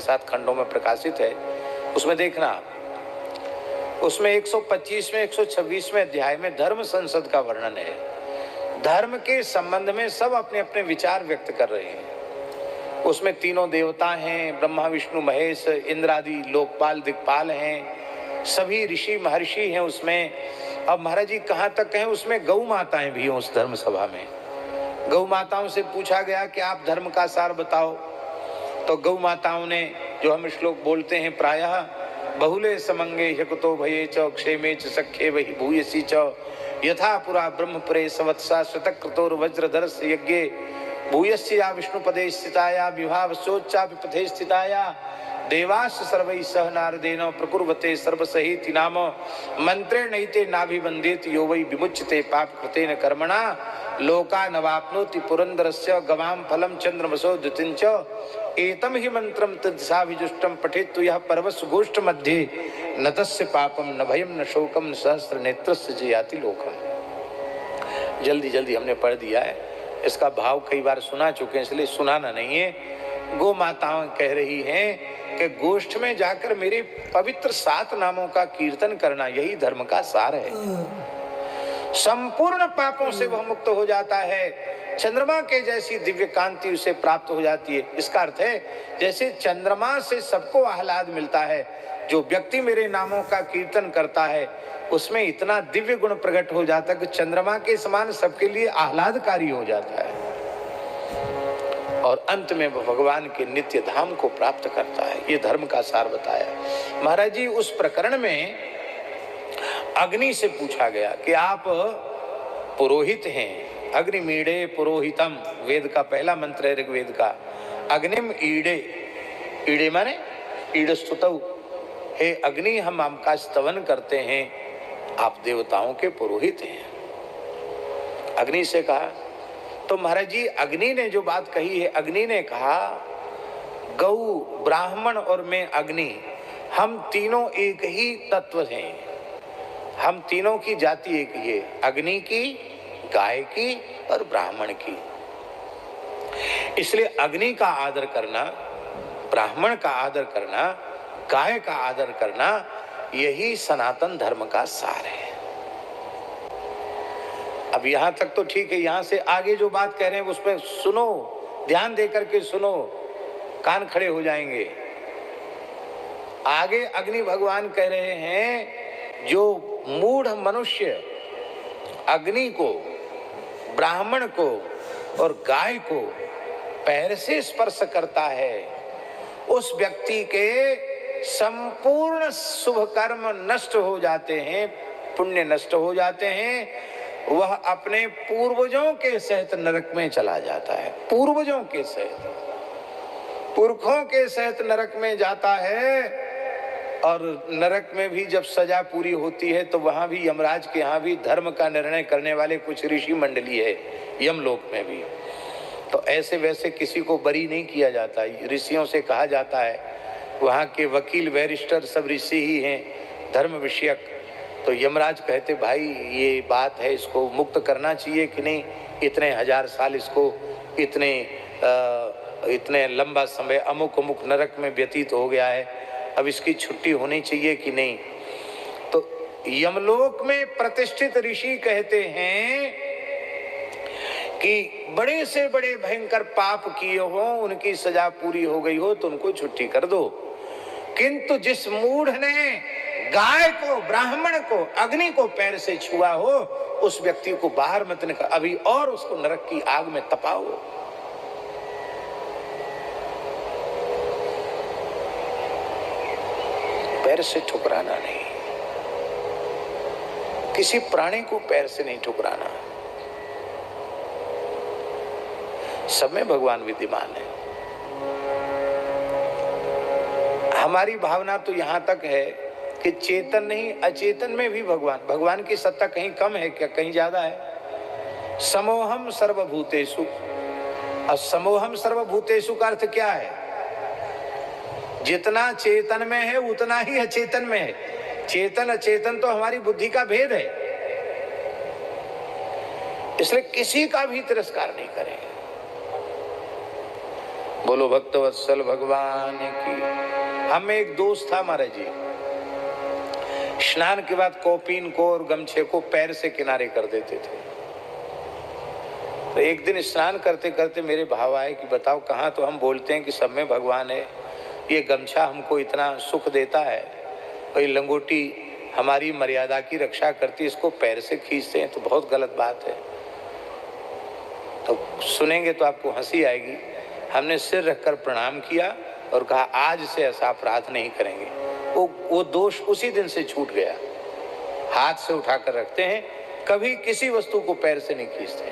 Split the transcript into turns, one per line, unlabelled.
7 खंडों में प्रकाशित है, उसमें देखना, उसमें 125वें 126वें अध्याय में धर्म संसद का वर्णन है। धर्म के संबंध में सब अपने अपने विचार व्यक्त कर रहे हैं। उसमें तीनों देवता हैं, ब्रह्मा विष्णु महेश, इंद्र आदि लोकपाल दिक्पाल हैं, सभी ऋषि महर्षि हैं उसमें। अब महाराज जी कहाँ तक हैं, उसमें गौ माताएं भी हैं उस धर्म सभा में। गौ माताओं से पूछा गया कि आप धर्म का सार बताओ, तो गौ माताओं ने जो हम श्लोक बोलते हैं प्रायः, बहुले समंगे ह्यकुतो भये च क्षेमे च सख्ये वही भूयसी च यथा पुरा ब्रह्मपुरे सवत्सा शतक्रतोर वज्रधरस यज्ञे भूयस्या विष्णुपदे स्थिताया विभावसोच्चापि पथे स्थिताया देवास सर्वैः सह नारदेन प्रकुर्वते सर्वसहिति नाम मंत्रे नैते नाभिवंदेत यो वै विमुच्यते पाप कृतेन कर्मणा लोका नवाप्नोति पुरंदरस्य गवाम फलम चंद्रमसो द्युतिंच एतम ही मंत्रम तद्साभिजुष्टम पठेतु यह पर्वस गोष्ठ मध्ये न तस्य पापम न भयम न शोकम न सहस्र नेत्रस्य जयाति लोकम। जल्दी जल्दी हमने पढ़ दिया है, इसका भाव कई बार सुना चुके हैं इसलिए सुनाना नहीं है। गो माताएं कह रही हैं कि गोष्ठ में जाकर मेरे पवित्र 7 नामों का कीर्तन करना यही धर्म का सार है। संपूर्ण पापों से वह मुक्त हो जाता है, चंद्रमा के जैसी दिव्य कांति उसे प्राप्त हो जाती है। इसका अर्थ है जैसे चंद्रमा से सबको आह्लाद मिलता है, जो व्यक्ति मेरे नामों का कीर्तन करता है उसमें इतना दिव्य गुण प्रकट हो जाता है कि चंद्रमा के समान सबके लिए आह्लादकारी हो जाता है और अंत में वह भगवान के नित्य धाम को प्राप्त करता है। ये धर्म का सार बताया महाराज जी। उस प्रकरण में अग्नि से पूछा गया कि आप पुरोहित हैं, अग्निमीडे पुरोहितम, वेद का पहला मंत्र है ऋग्वेद का। अग्निम ईडे, ईडे माने ईड स्तुतौ, हे अग्नि हम आपका स्तवन करते हैं, आप देवताओं के पुरोहित हैं। अग्नि से कहा, तो महाराज जी अग्नि ने जो बात कही है, अग्नि ने कहा गौ ब्राह्मण और मैं अग्नि, हम तीनों एक ही तत्व हैं, हम तीनों की जाति एक ही है, अग्नि की, गाय की और ब्राह्मण की। इसलिए अग्नि का आदर करना, ब्राह्मण का आदर करना, गाय का आदर करना, यही सनातन धर्म का सार है। अब यहां तक तो ठीक है, यहां से आगे जो बात कह रहे हैं उसमें सुनो, ध्यान दे करके सुनो, कान खड़े हो जाएंगे। आगे अग्नि भगवान कह रहे हैं जो मूढ़ मनुष्य अग्नि को, ब्राह्मण को और गाय को पैर से स्पर्श करता है, उस व्यक्ति के संपूर्ण शुभ कर्म नष्ट हो जाते हैं, पुण्य नष्ट हो जाते हैं, वह अपने पूर्वजों के सहित नरक में चला जाता है। पूर्वजों के सहित, पुरखों के सहित नरक में जाता है। और नरक में भी जब सजा पूरी होती है तो वहां भी यमराज के यहाँ भी धर्म का निर्णय करने वाले कुछ ऋषि मंडली है, यमलोक में भी। तो ऐसे वैसे किसी को बरी नहीं किया जाता, ऋषियों से कहा जाता है, वहाँ के वकील बैरिस्टर सब ऋषि ही हैं धर्म विषयक। तो यमराज कहते भाई ये बात है, इसको मुक्त करना चाहिए कि नहीं, इतने 1000 साल इसको इतने लंबा समय अमुक अमुक नरक में व्यतीत हो गया है, अब इसकी छुट्टी होनी चाहिए कि नहीं। तो यमलोक में प्रतिष्ठित ऋषि कहते हैं कि बड़े से बड़े भयंकर पाप किए हो, उनकी सजा पूरी हो गई हो तो उनको छुट्टी कर दो, किंतु जिस मूढ़ ने गाय को, ब्राह्मण को, अग्नि को पैर से छुआ हो, उस व्यक्ति को बाहर मत निकाल, अभी और उसको नरक की आग में तपाओ। पैर से ठुकराना नहीं, किसी प्राणी को पैर से नहीं ठुकराना, सब में भगवान विद्यमान है। हमारी भावना तो यहां तक है कि चेतन नहीं अचेतन में भी भगवान की सत्ता कहीं कम है क्या, कहीं ज्यादा है। समोहम सर्वभूतेषु, और समोहम सर्वभूतेषु का अर्थ क्या है? जितना चेतन में है उतना ही अचेतन में है। चेतन अचेतन तो हमारी बुद्धि का भेद है, इसलिए किसी का भी तिरस्कार नहीं करेंगे। बोलो भक्तवत्सल भगवान की। हम में एक दोस्त था महाराज जी, स्नान के बाद कॉपीन को और गमछे को पैर से किनारे कर देते थे। तो एक दिन स्नान करते करते मेरे भाव आए कि बताओ, कहाँ तो हम बोलते हैं कि सब में भगवान है, ये गमछा हमको इतना सुख देता है और ये लंगोटी हमारी मर्यादा की रक्षा करती है, इसको पैर से खींचते हैं तो बहुत गलत बात है। तो सुनेंगे तो आपको हंसी आएगी। हमने सिर रखकर प्रणाम किया और कहा आज से ऐसा अपराध नहीं करेंगे। वो दोष उसी दिन से छूट गया। हाथ से उठाकर रखते हैं, कभी किसी वस्तु को पैर से नहीं खींचते।